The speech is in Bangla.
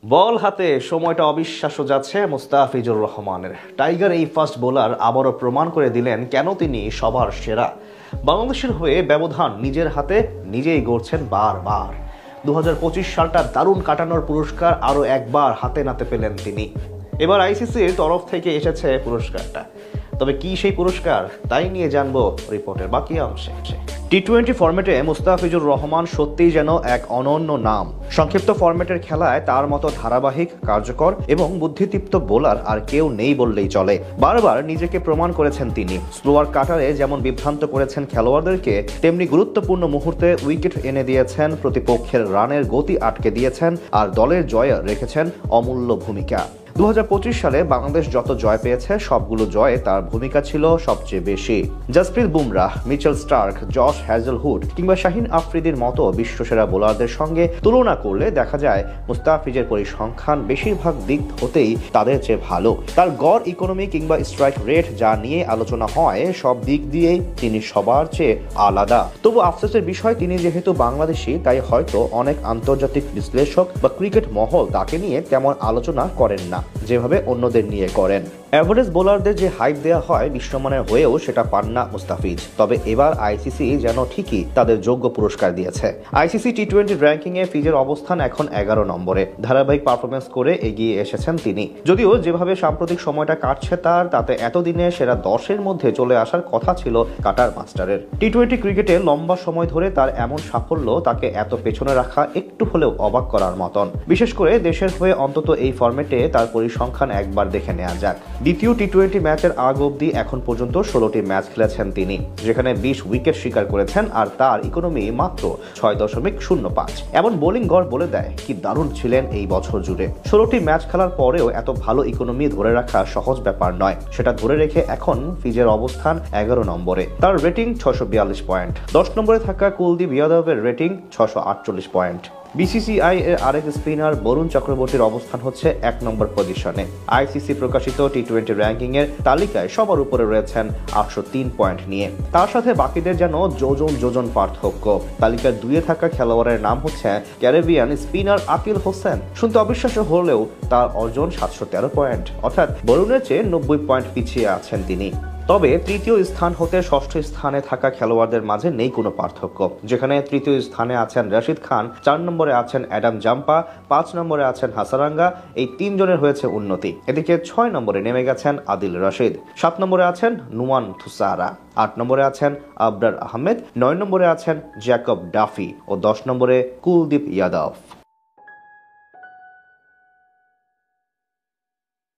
বল হাতে সময়টা অবিশ্বাস্য যাচ্ছে মুস্তাফিজুর রহমানের। টাইগার এই ফাস্ট বোলার আবারও প্রমাণ করে দিলেন কেন তিনি সবার সেরা। বাংলাদেশের হয়ে ব্যবধান নিজের হাতে নিজেই গড়ছেন বারবার। 2025 সালটা দারুণ কাটানোর পুরস্কার আরও একবার হাতে নাতে পেলেন তিনি। এবার আইসিসির তরফ থেকে এসেছে পুরস্কারটা। তবে কি সেই পুরস্কার, তাই নিয়ে জানবো রিপোর্টের বাকি অংশে। টি-20 ফরম্যাটে মুস্তাফিজুর রহমান সত্যিই যেন এক অনন্য নাম। সংক্ষিপ্ত ফরম্যাটের খেলায় তার মতো ধারাবাহিক, কার্যকর এবং বুদ্ধিদীপ্ত বোলার আর কেউ নেই বললেই চলে। বারবার নিজেকে প্রমাণ করেছেন তিনি। স্লোয়ার কাটারে যেমন বিভ্রান্ত করেছেন খেলোয়াড়দেরকে, তেমনি গুরুত্বপূর্ণ মুহূর্তে উইকেট এনে দিয়েছেন, প্রতিপক্ষের রানের গতি আটকে দিয়েছেন আর দলের জয়ে রেখেছেন অমূল্য ভূমিকা। 2025 সালে বাংলাদেশ যত জয় পেয়েছে সবগুলো জয়ে তার ভূমিকা ছিল সবচেয়ে বেশি। Jasprit Bumrah, Mitchell Starc, Josh Hazlewood কিংবা শাহিন আফ্রিদির মতো বিশ্বসেরা বোলারদের সঙ্গে তুলনা করলে দেখা যায় মুস্তাফিজের পরিসংখ্যান বেশিরভাগ দিক হতেই তাদের চেয়ে ভালো। তার গড় ইকোনমি কিংবা স্ট্রাইক রেট যা নিয়ে আলোচনা হয়, সব দিক দিয়েই তিনি সবার চেয়ে আলাদা। তবু আফসোসের বিষয়, তিনি যেহেতু বাংলাদেশি, তাই হয়তো অনেক আন্তর্জাতিক বিশ্লেষক বা ক্রিকেট মহল তাকে নিয়ে তেমন আলোচনা করেন না যেভাবে অন্যদের নিয়ে করেন। এভারেজ বোলারদের যে হাইপ দেওয়া হয় বিশ্বমানের হয়েও সেটা পান না মুস্তাফিজ। তবে এবার আইসিসি যেন ঠিকই তাদের যোগ্য পুরস্কার দিয়েছে। আইসিসি টি-20 র্যাঙ্কিংয়ে ফিজের অবস্থান এখন 11 নম্বরে। ধারাবাহিক পারফরমেন্স করে এগিয়ে এসেছেন তিনি। যদিও যেভাবে সাম্প্রতিক সময়টা কাটছে তাতে এতদিনে সেরা 10-এর মধ্যে চলে আসার কথা ছিল কাটার মাস্টারের। টি-20 ক্রিকেটে লম্বা সময় ধরে তার এমন সাফল্য তাকে এত পেছনে রাখা একটু হলেও অবাক করার মতন। বিশেষ করে দেশের হয়ে অন্তত এই ফরম্যাটে তার পরিসংখ্যান একবার দেখে নেওয়া যাক। দ্বিতীয় টি-20 ম্যাচের আগ অবধি এখন পর্যন্ত 16টি ম্যাচ খেলেছেন তিনি, যেখানে 20 উইকেট শিকার করেছেন আর তার ইকোনমি মাত্র 6.05। এমন বোলিং গড় বলে দেয় কি দারুণ ছিলেন এই বছর জুড়ে। 16টি ম্যাচ খেলার পরেও এত ভালো ইকোনমি ধরে রাখা সহজ ব্যাপার নয়। সেটা ধরে রেখে এখন ফিজের অবস্থান 11 নম্বরে। তার রেটিং 642 পয়েন্ট। 10 নম্বরে থাকা কুলদীপ যাদবের রেটিং 648 পয়েন্ট। বিসিসিআই এর আরেক স্পিনার বরুণ চক্রবর্তীর অবস্থান হচ্ছে 1 নম্বর পজিশনে। আইসিসি প্রকাশিত টি-20 র্যাঙ্কিং এর তালিকায় সবার উপরে রয়েছেন 803 পয়েন্ট নিয়ে। তার সাথে বাকিদের যেন যোজন পার্থক্য। তালিকার 2-এ থাকা খেলোয়াড়ের নাম হচ্ছে ক্যারিবিয়ান স্পিনার আকিল হোসেন। শুনতে অবিশ্বাস্য হলেও তার অর্জন 713 পয়েন্ট, অর্থাৎ বরুণের চেয়ে 90 পয়েন্ট পিছিয়ে আছেন তিনি। তবে তৃতীয় স্থান হতে ষষ্ঠ স্থানে থাকা খেলোয়াড়দের মাঝে নেই কোনো পার্থক্য। যেখানে তৃতীয় স্থানে আছেন রশিদ খান, 4 নম্বরে আছেন অ্যাডাম জাম্পা, 5 নম্বরে আছেন হাসারাঙ্গা। এই 3 জনের হয়েছে উন্নতি। এদিকে 6 নম্বরে নেমে গেছেন আদিল রশিদ, 7 নম্বরে আছেন নুমান থুসারা, 8 নম্বরে আছেন আবরার আহমেদ, 9 নম্বরে আছেন জ্যাকব ডাফি ও 10 নম্বরে কুলদীপ যাদব।